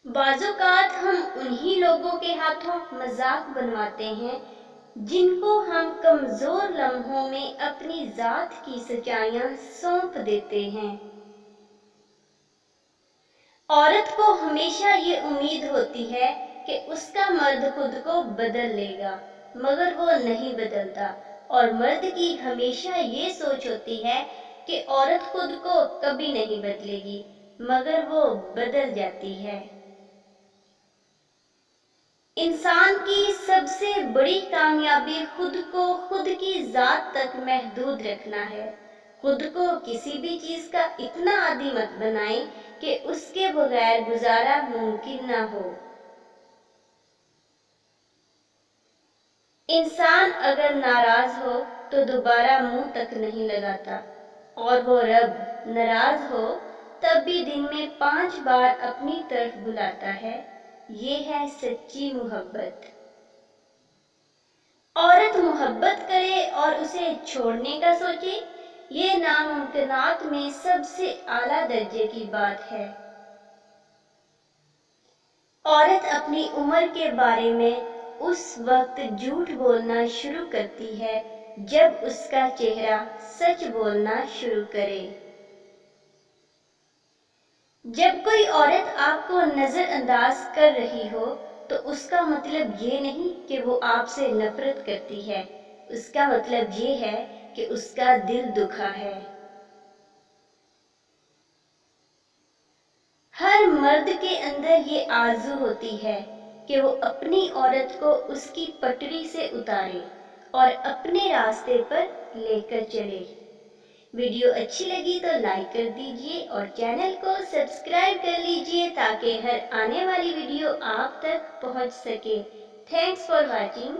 बाज़ औक़ात हम उन्हीं लोगों के हाथों मजाक बनवाते हैं जिनको हम कमज़ोर लम्हों में अपनी ज़ात की सच्चाइयाँ सौंप देते हैं। औरत को हमेशा ये उम्मीद होती है कि उसका मर्द खुद को बदल लेगा, मगर वो नहीं बदलता, और मर्द की हमेशा ये सोच होती है कि औरत खुद को कभी नहीं बदलेगी, मगर वो बदल जाती है। इंसान की सबसे बड़ी कामयाबी खुद को खुद की ज़ात तक महदूद रखना है। खुद को किसी भी चीज़ का इतना आदी मत बनाएं कि उसके बगैर गुजारा मुमकिन ना हो। इंसान अगर नाराज हो तो दोबारा मुंह तक नहीं लगाता, और वो रब नाराज हो तब भी दिन में 5 बार अपनी तरफ बुलाता है। ये है सच्ची मोहब्बत। औरत मोहब्बत करे और उसे छोड़ने का सोचे, ये नामुमकिनात में सबसे आला दर्जे की बात है। औरत अपनी उम्र के बारे में उस वक्त झूठ बोलना शुरू करती है जब उसका चेहरा सच बोलना शुरू करे। जब कोई औरत आपको नजरअंदाज कर रही हो तो उसका मतलब ये नहीं कि वो आपसे नफरत करती है, उसका मतलब ये है कि उसका दिल दुखा है। हर मर्द के अंदर ये आरज़ू होती है कि वो अपनी औरत को उसकी पटरी से उतारे और अपने रास्ते पर लेकर चले। वीडियो अच्छी लगी तो लाइक कर दीजिए और चैनल को सब्सक्राइब कर लीजिए ताकि हर आने वाली वीडियो आप तक पहुंच सके। Thanks for watching.